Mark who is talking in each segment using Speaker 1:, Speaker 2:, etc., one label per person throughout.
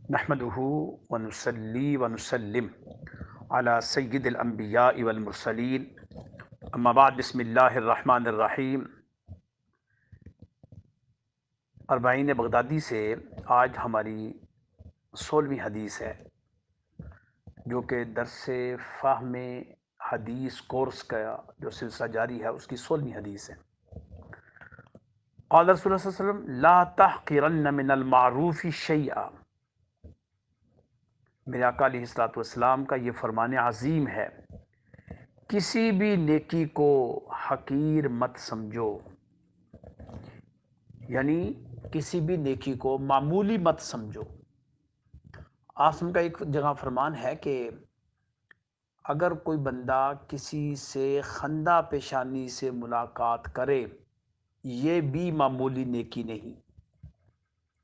Speaker 1: نحمده ونصلي ونسلم على سید الانبیاء والمرسلین اما بعد بسم اللہ الرحمن الرحیم۔ اربعین بغدادی سے آج ہماری 16ویں حدیث ہے جو کہ درس فہم حدیث کورس کا جو سلسلہ جاری ہے اس کی 16ویں حدیث ہے۔ قال رسول اللہ صلی اللہ علیہ وسلم لا تحقرن من المعروف شیئا، میرے آقا علیہ الصلوۃ والسلام کا یہ فرمان عظیم ہے، کسی بھی نیکی کو حقیر مت سمجھو، یعنی کسی بھی نیکی کو معمولی مت سمجھو۔ آسم کا ایک جگہ فرمان ہے کہ اگر کوئی بندہ کسی سے خندہ پیشانی سے ملاقات کرے یہ بھی معمولی نیکی نہیں،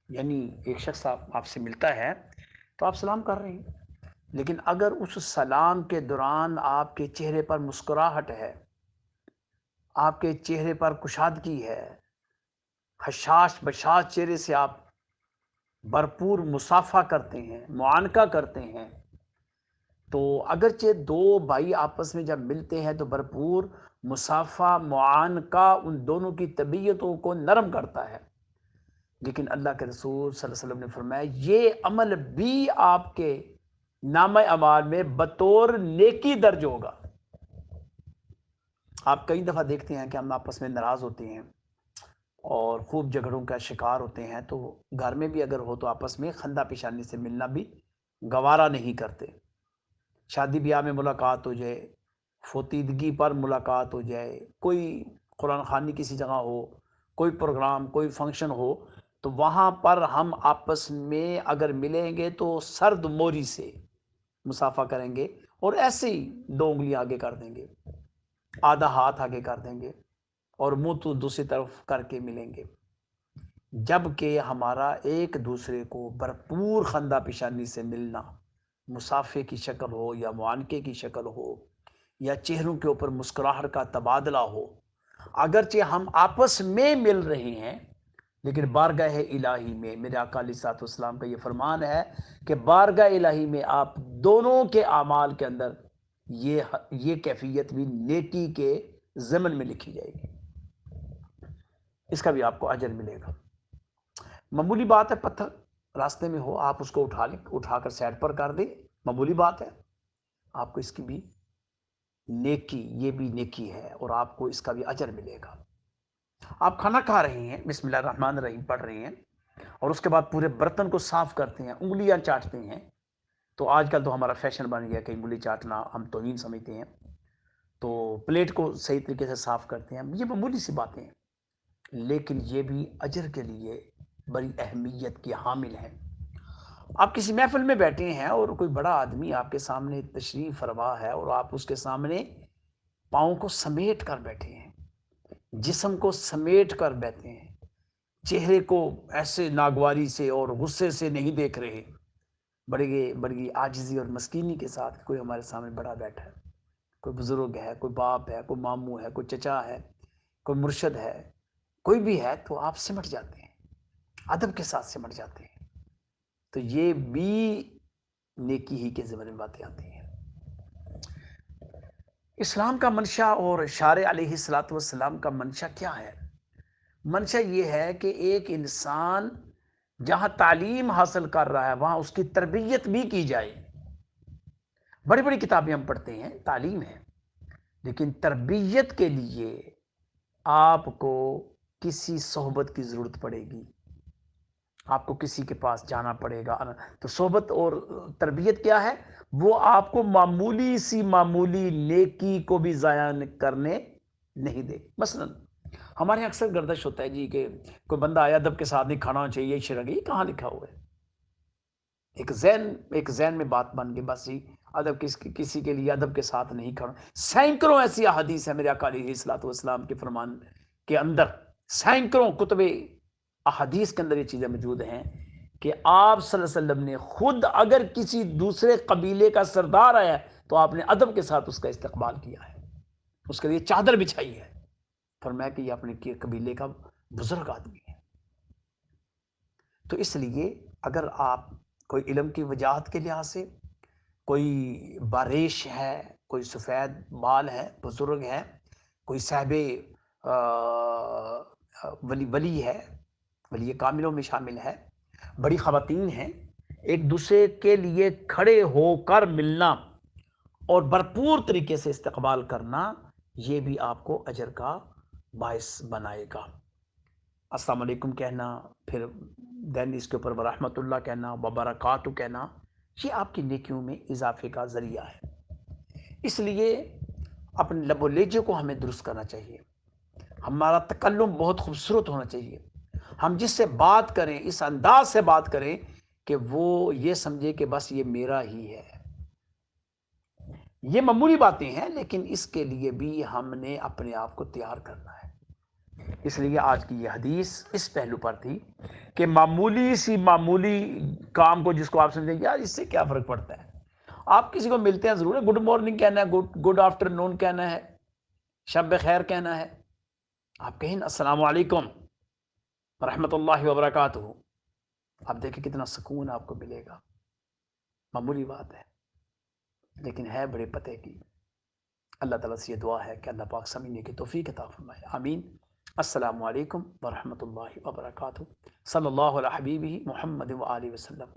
Speaker 1: یعنی ایک شخص آپ سے ملتا ہے تو آپ سلام کر رہے ہیں، لیکن اگر اس سلام کے دوران آپ کے چہرے پر مسکراہٹ ہے، آپ کے چہرے پر کشادگی ہے، حشاش بشاش چہرے سے آپ بھرپور مصافحہ کرتے ہیں، معانقہ کرتے ہیں، تو اگرچہ دو بھائی آپس میں جب ملتے ہیں تو بھرپور مصافحہ معانقہ ان دونوں کی طبیعتوں کو نرم کرتا ہے، لیکن اللہ کے رسول صلی اللہ علیہ وسلم نے فرمایا یہ عمل بھی آپ کے نامہ اعمال میں بطور نیکی درج ہوگا۔ آپ کئی دفعہ دیکھتے ہیں کہ ہم آپس میں ناراض ہوتے ہیں اور خوب جھگڑوں کا شکار ہوتے ہیں، تو گھر میں بھی اگر ہو تو آپس میں خندہ پیشانی سے ملنا بھی گوارا نہیں کرتے۔ شادی بیاہ میں ملاقات ہو جائے، فوتیدگی پر ملاقات ہو جائے، کوئی قرآن خوانی کسی جگہ ہو، کوئی پروگرام کوئی فنکشن ہو، تو وہاں پر ہم آپس میں اگر ملیں گے تو سرد موری سے مصافحہ کریں گے اور ایسے ہی 2 انگلیاں آگے کر دیں گے، آدھا ہاتھ آگے کر دیں گے اور منہ تو دوسری طرف کر کے ملیں گے، جبکہ ہمارا ایک دوسرے کو بھرپور خندہ پیشانی سے ملنا، مصافحے کی شکل ہو یا معانقے کی شکل ہو یا چہروں کے اوپر مسکراہٹ کا تبادلہ ہو، اگرچہ ہم آپس میں مل رہے ہیں لیکن بارگاہ الہی میں میرے آقا علیہ الصلوۃ والسلام کا یہ فرمان ہے کہ بارگاہ الہی میں آپ دونوں کے اعمال کے اندر یہ کیفیت بھی نیکی کے ضمن میں لکھی جائے گی، اس کا بھی آپ کو اجر ملے گا۔ معمولی بات ہے، پتھر راستے میں ہو آپ اس کو اٹھا کر سائڈ پر کر دیں، معمولی بات ہے، آپ کو اس کی بھی نیکی، یہ بھی نیکی ہے اور آپ کو اس کا بھی اجر ملے گا۔ آپ کھانا کھا رہے ہیں، بسم اللہ الرحمن الرحیم پڑھ رہے ہیں اور اس کے بعد پورے برتن کو صاف کرتے ہیں، انگلیاں چاٹتے ہیں، تو آج کل تو ہمارا فیشن بن گیا کہ انگلی چاٹنا ہم توہین سمجھتے ہیں، تو پلیٹ کو صحیح طریقے سے صاف کرتے ہیں، یہ معمولی سی باتیں ہیں، لیکن یہ بھی اجر کے لیے بڑی اہمیت کی حامل ہیں۔ آپ کسی محفل میں بیٹھے ہیں اور کوئی بڑا آدمی آپ کے سامنے تشریف فرما ہے اور آپ اس کے سامنے پاؤں کو سمیٹ کر بیٹھے ہیں، جسم کو سمیٹ کر بیٹھے ہیں، چہرے کو ایسے ناگواری سے اور غصے سے نہیں دیکھ رہے، بڑی عاجزی اور مسکینی کے ساتھ کوئی ہمارے سامنے بڑا بیٹھا ہے، کوئی بزرگ ہے، کوئی باپ ہے، کوئی ماموں ہے، کوئی چچا ہے، کوئی مرشد ہے، کوئی بھی ہے، تو آپ سمٹ جاتے ہیں، ادب کے ساتھ سمٹ جاتے ہیں، تو یہ بھی نیکی ہی کے ضمن میں باتیں آتی ہیں۔ اسلام کا منشا اور شارع علیہ الصلوۃ والسلام کا منشا کیا ہے؟ منشا یہ ہے کہ ایک انسان جہاں تعلیم حاصل کر رہا ہے وہاں اس کی تربیت بھی کی جائے۔ بڑی بڑی کتابیں ہم پڑھتے ہیں، تعلیم ہے، لیکن تربیت کے لیے آپ کو کسی صحبت کی ضرورت پڑے گی، آپ کو کسی کے پاس جانا پڑے گا، تو صحبت اور تربیت کیا ہے؟ وہ آپ کو معمولی سی معمولی نیکی کو بھی ضائع کرنے نہیں دے۔ مثلا ہمارے یہاں اکثر گردش ہوتا ہے جی کہ کوئی بندہ آیا ادب کے ساتھ نہیں کھانا چاہیے، شرک ہے، یہ کہاں لکھا ہوا ہے؟ ایک ذہن میں بات بن گئی، بس ہی ادب کسی کے لیے ادب کے ساتھ نہیں کھانا۔ سینکڑوں ایسی احادیث ہیں میرے آقا علیہ الصلوۃ والسلام کے فرمان کے اندر، سینکڑوں کتب احادیث کے اندر یہ چیزیں موجود ہیں کہ آپ صلی اللہ علیہ وسلم نے خود اگر کسی دوسرے قبیلے کا سردار آیا تو آپ نے ادب کے ساتھ اس کا استقبال کیا ہے، اس کے لیے چادر بچھائی ہے، فرمایا کہ یہ اپنے قبیلے کا بزرگ آدمی ہے۔ تو اس لیے اگر آپ کوئی علم کی وجاہت کے لحاظ سے، کوئی باریش ہے، کوئی سفید بال ہے، بزرگ ہے، کوئی صاحب ولی ہے، ولی کاملوں میں شامل ہے، بڑی خواتین ہیں، ایک دوسرے کے لیے کھڑے ہو کر ملنا اور بھرپور طریقے سے استقبال کرنا، یہ بھی آپ کو اجر کا باعث بنائے گا۔ السلام علیکم کہنا، پھر دین اس کے اوپر ورحمۃ اللہ کہنا، وبرکاتہ کہنا، یہ آپ کی نیکیوں میں اضافے کا ذریعہ ہے۔ اس لیے اپنے لب و لہجے کو ہمیں درست کرنا چاہیے، ہمارا تکلم بہت خوبصورت ہونا چاہیے، ہم جس سے بات کریں اس انداز سے بات کریں کہ وہ یہ سمجھے کہ بس یہ میرا ہی ہے۔ یہ معمولی باتیں ہیں، لیکن اس کے لیے بھی ہم نے اپنے آپ کو تیار کرنا ہے۔ اس لیے آج کی یہ حدیث اس پہلو پر تھی کہ معمولی کام کو جس کو آپ سمجھیں یار اس سے کیا فرق پڑتا ہے، آپ کسی کو ملتے ہیں ضرور ہے، گڈ مارننگ کہنا ہے، گڈ آفٹر نون کہنا ہے، شب خیر کہنا ہے، آپ کہیں السلام علیکم ورحمۃ اللہ وبرکاتہ، آپ دیکھیں کتنا سکون آپ کو ملے گا۔ معمولی بات ہے لیکن ہے بڑے پتے کی۔ اللہ تعالیٰ سے یہ دعا ہے کہ اللہ پاک سمجھنے کی توفیق عطا فرمائے، آمین۔ السلام علیکم ورحمۃ اللہ وبرکاتہ، صلی اللہ علیہ حبیبہ محمد وآلہ وسلم۔